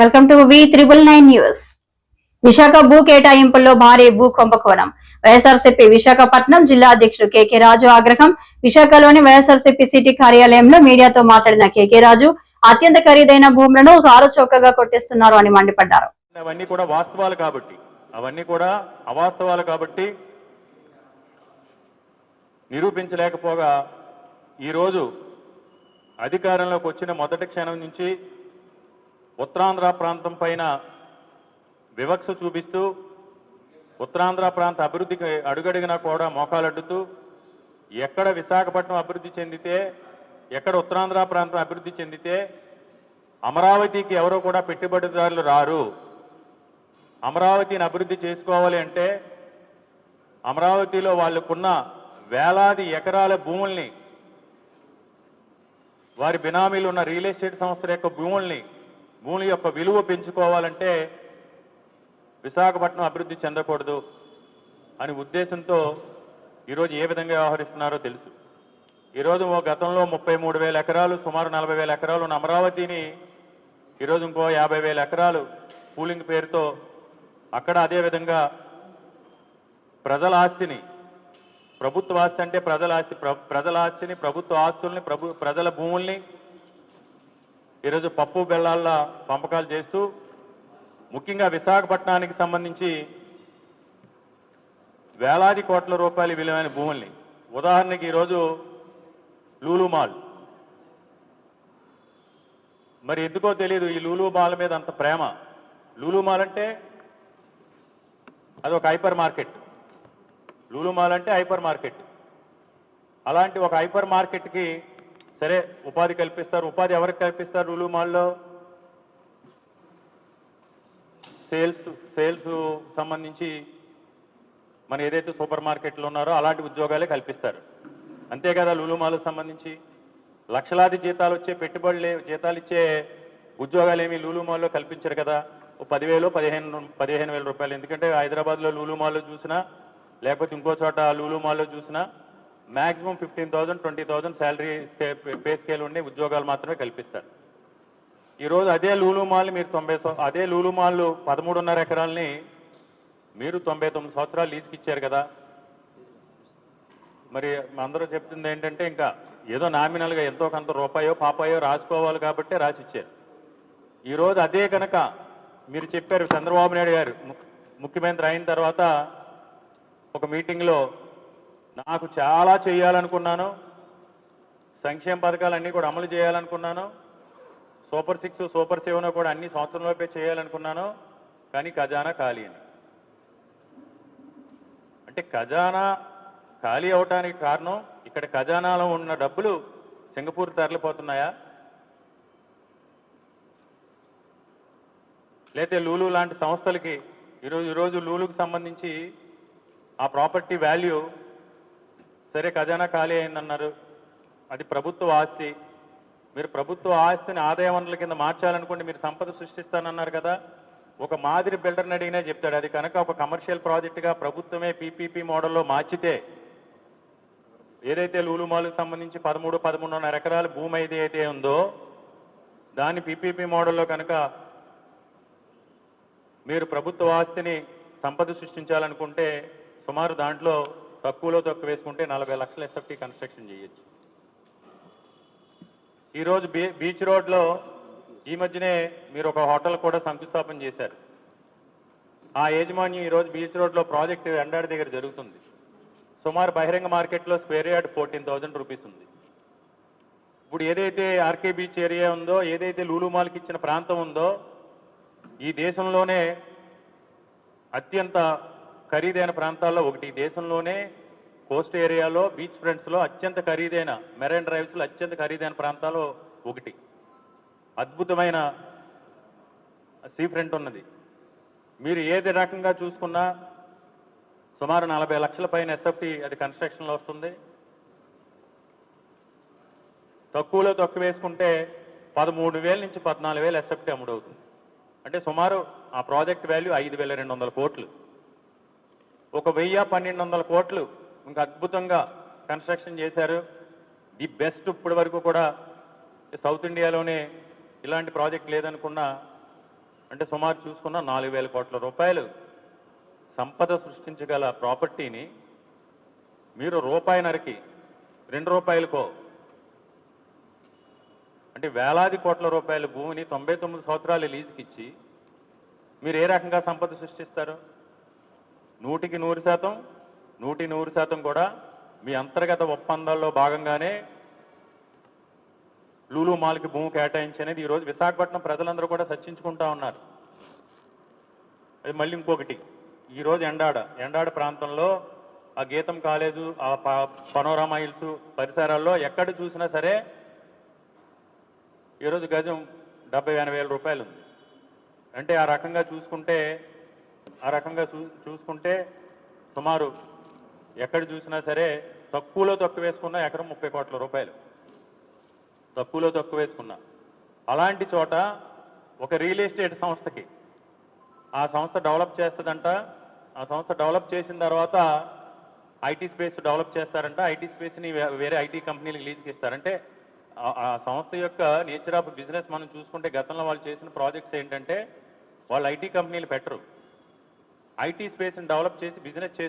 Welcome to V999 news. Visakha భూ కేటాయింపుల్లో భారీ భూ కుంభకోణం. వైఎస్ఆర్సీపీ విశాఖపట్నం జిల్లా అధ్యక్షుడు కేకే రాజు ఆగ్రహం. విశాఖలోని వైఎస్ఆర్సీపీ సిటీ కార్యాలయంలో మీడియాతో మాట్లాడిన కేకే రాజు అత్యంత ఖరీదైన భూములను చౌకగా కొట్టేస్తున్నారు అని మండిపడ్డారు. అవన్నీ కూడా వాస్తవాలు కాబట్టి, అవన్నీ కూడా అవాస్తవాలు కాబట్టి నిరూపించలేకపోగా ఈరోజు అధికారంలోకి వచ్చిన మొదటి క్షణం నుంచి ఉత్తరాంధ్ర ప్రాంతం పైన వివక్ష చూపిస్తూ ఉత్తరాంధ్ర ప్రాంత అభివృద్ధికి అడుగడుగునా కూడా మోకాలడ్డుతూ ఎక్కడ విశాఖపట్నం అభివృద్ధి చెందితే, ఎక్కడ ఉత్తరాంధ్ర ప్రాంతం అభివృద్ధి చెందితే అమరావతికి ఎవరో కూడా పెట్టుబడిదారులు రారు. అమరావతిని అభివృద్ధి చేసుకోవాలి అంటే అమరావతిలో వాళ్ళకున్న వేలాది ఎకరాల భూముల్ని, వారి బినామీలు ఉన్న రియల్ ఎస్టేట్ సంస్థల యొక్క భూముల యొక్క విలువ పెంచుకోవాలంటే విశాఖపట్నం అభివృద్ధి చెందకూడదు అనే ఉద్దేశంతో ఈరోజు ఏ విధంగా వ్యవహరిస్తున్నారో తెలుసు. ఈరోజు గతంలో 33,000 ఎకరాలు, సుమారు 40,000 ఎకరాలు ఉన్న అమరావతిని ఈరోజు ఇంకో 50,000 ఎకరాలు పూలింగ్ పేరుతో అక్కడ అదేవిధంగా ప్రజల ఆస్తిని, ప్రభుత్వ ఆస్తి అంటే ప్రజల ఆస్తిని, ప్రభుత్వ ఆస్తుల్ని, ప్రజల భూముల్ని ఈరోజు పప్పు బెల్లాల్లో పంపకాలు చేస్తూ ముఖ్యంగా విశాఖపట్నానికి సంబంధించి వేలాది కోట్ల రూపాయల విలువైన భూముల్ని, ఉదాహరణకి ఈరోజు లూలు మాల్, మరి ఎందుకో తెలియదు ఈ లూలు మాల్ మీద అంత ప్రేమ. లూలు మాల్ అంటే అది ఒక హైపర్ మార్కెట్. లూలు మాల్ అంటే హైపర్ మార్కెట్. అలాంటి ఒక హైపర్ మార్కెట్కి సరే ఉపాధి కల్పిస్తారు. ఉపాధి ఎవరికి కల్పిస్తారు? లూలు మాల్లో సేల్స్ సంబంధించి మన ఏదైతే సూపర్ మార్కెట్లు ఉన్నారో అలాంటి ఉద్యోగాలే కల్పిస్తారు. అంతే కదా, లూలు మాల్కి సంబంధించి లక్షలాది జీతాలు వచ్చే జీతాలు ఇచ్చే ఉద్యోగాలు ఏమి లూలు మాల్లో కల్పించరు కదా. 10,000 15,000 రూపాయలు. ఎందుకంటే హైదరాబాద్లో లూలు మాల్లో చూసినా లేకపోతే ఇంకో చోట లూలు మాల్లో చూసినా మ్యాక్సిమం 15,000 20,000 శాలరీ పే స్కేల్ ఉండే ఉద్యోగాలు మాత్రమే కల్పిస్తారు. ఈరోజు అదే లూలు మాల్ మీరు అదే లూలు మాల్ 13.5 ఎకరాలని మీరు 99 సంవత్సరాలు లీజుకి ఇచ్చారు కదా. మరి అందరూ చెప్తుంది ఏంటంటే ఇంకా ఏదో నామినల్గా ఎంతో కొంత రూపాయో పాపాయో రాసుకోవాలి కాబట్టి రాసిచ్చారు. ఈరోజు అదే కనుక మీరు చెప్పారు, చంద్రబాబు నాయుడు గారు ముఖ్యమంత్రి అయిన తర్వాత ఒక మీటింగ్లో నాకు చాలా చేయాలనుకున్నాను, సంక్షేమ పథకాలన్నీ కూడా అమలు చేయాలనుకున్నాను, సూపర్ 6 సూపర్ 7 కూడా అన్ని సంవత్సరంలోపే చేయాలనుకున్నాను, కానీ ఖజానా ఖాళీ అని. అంటే ఖజానా ఖాళీ అవటానికి కారణం ఇక్కడ ఖజానాలో ఉన్న డబ్బులు సింగపూర్ తరలిపోతున్నాయా, లేకపోతే లూలు లాంటి సంస్థలకి ఈరోజు లూలుకు సంబంధించి ఆ ప్రాపర్టీ వాల్యూ సరే ఖజానా ఖాళీ అయిందన్నారు, అది ప్రభుత్వ ఆస్తి. మీరు ప్రభుత్వ ఆస్తిని ఆదాయ వనరుల కింద మార్చాలనుకుంటే మీరు సంపద సృష్టిస్తానన్నారు కదా. ఒక మాదిరి బిల్డర్ని అడిగినా చెప్తాడు, అది కనుక ఒక కమర్షియల్ ప్రాజెక్టుగా ప్రభుత్వమే పీపీపీ మోడల్లో మార్చితే ఏదైతే లూలు మాల్కి సంబంధించి 13.5 ఎకరాల భూమి అయితే ఉందో దాన్ని పీపీపీ మోడల్లో కనుక మీరు ప్రభుత్వ ఆస్తిని సంపద సృష్టించాలనుకుంటే సుమారు దాంట్లో తక్కువ వేసుకుంటే 40 లక్షల ఎస్ఎఫ్టీ కన్స్ట్రక్షన్ చేయొచ్చు. ఈరోజు బీచ్ రోడ్లో ఈ మధ్యనే మీరు ఒక హోటల్ కూడా శంకుస్థాపన చేశారు. ఆ యాజమాన్యం ఈరోజు బీచ్ రోడ్లో ప్రాజెక్టు ఎండాడి దగ్గర జరుగుతుంది. సుమారు బహిరంగ మార్కెట్లో స్క్వేర్ యార్డ్ 14,000 రూపీస్ ఉంది. ఇప్పుడు ఏదైతే ఆర్కే బీచ్ ఏరియా ఉందో, ఏదైతే లూలు మాల్కి ఇచ్చిన ప్రాంతం ఉందో, ఈ దేశంలోనే అత్యంత ఖరీదైన ప్రాంతాల్లో ఒకటి. దేశంలోనే కోస్ట్ ఏరియాలో బీచ్ ఫ్రంట్స్లో అత్యంత ఖరీదైన మెరైన్ డ్రైవ్స్లో అత్యంత ఖరీదైన ప్రాంతాల్లో ఒకటి. అద్భుతమైన సీ ఫ్రంట్ ఉన్నది. మీరు ఏది రకంగా చూసుకున్నా సుమారు 40 లక్షల పైన ఎస్ఎఫ్టీ అది కన్స్ట్రక్షన్లో వస్తుంది. తక్కువ వేసుకుంటే 13,000 నుంచి 14,000 ఎస్ఎఫ్టీ అమ్ముడవుతుంది. అంటే సుమారు ఆ ప్రాజెక్ట్ వాల్యూ 5,200 కోట్లు. 1,000-1,200 కోట్లు ఇంకా అద్భుతంగా కన్స్ట్రక్షన్ చేశారు. The best. ఇప్పటి వరకు కూడా సౌత్ ఇండియాలోనే ఇలాంటి ప్రాజెక్ట్ లేదనుకున్నా అంటే సుమారు చూసుకున్న 4,000 కోట్ల రూపాయలు సంపద సృష్టించగల ప్రాపర్టీని మీరు రూపాయిన్నరకి 2 రూపాయలకో, అంటే వేలాది కోట్ల రూపాయల భూమిని 99 సంవత్సరాలు లీజుకి ఇచ్చి మీరు ఏ రకంగా సంపద సృష్టిస్తారు? 100% కూడా మీ అంతర్గత ఒప్పందాల్లో భాగంగానే లూలు మాల్కి భూమి కేటాయించి అనేది ఈరోజు విశాఖపట్నం ప్రజలందరూ కూడా చర్చించుకుంటా ఉన్నారు. అది మళ్ళీ ఇంకొకటి, ఈరోజు ఎండాడ ప్రాంతంలో ఆ గీతం కాలేజు, ఆ పనోరామా హిల్స్ పరిసరాల్లో ఎక్కడ చూసినా సరే ఈరోజు గజం 70-80 వేల రూపాయలు ఉంది. అంటే ఆ రకంగా చూసుకుంటే సుమారు ఎక్కడ చూసినా సరే తక్కువలో తక్కువ వేసుకున్న ఎకరం 30 కోట్ల రూపాయలు, తక్కువలో తక్కువ వేసుకున్నా. అలాంటి చోట ఒక రియల్ ఎస్టేట్ సంస్థకి ఆ సంస్థ డెవలప్ చేస్తుందంట. ఆ సంస్థ డెవలప్ చేసిన తర్వాత ఐటీ స్పేస్ డెవలప్ చేస్తారంట. ఐటీ స్పేస్ని వేరే ఐటీ కంపెనీలకు లీజుకి ఇస్తారంటే ఆ సంస్థ యొక్క నేచర్ ఆఫ్ బిజినెస్ మనం చూసుకుంటే గతంలో వాళ్ళు చేసిన ప్రాజెక్ట్స్ ఏంటంటే వాళ్ళు ఐటీ కంపెనీలు పెట్టరు, ఐటీ స్పేస్ని డెవలప్ చేసి బిజినెస్ చేసి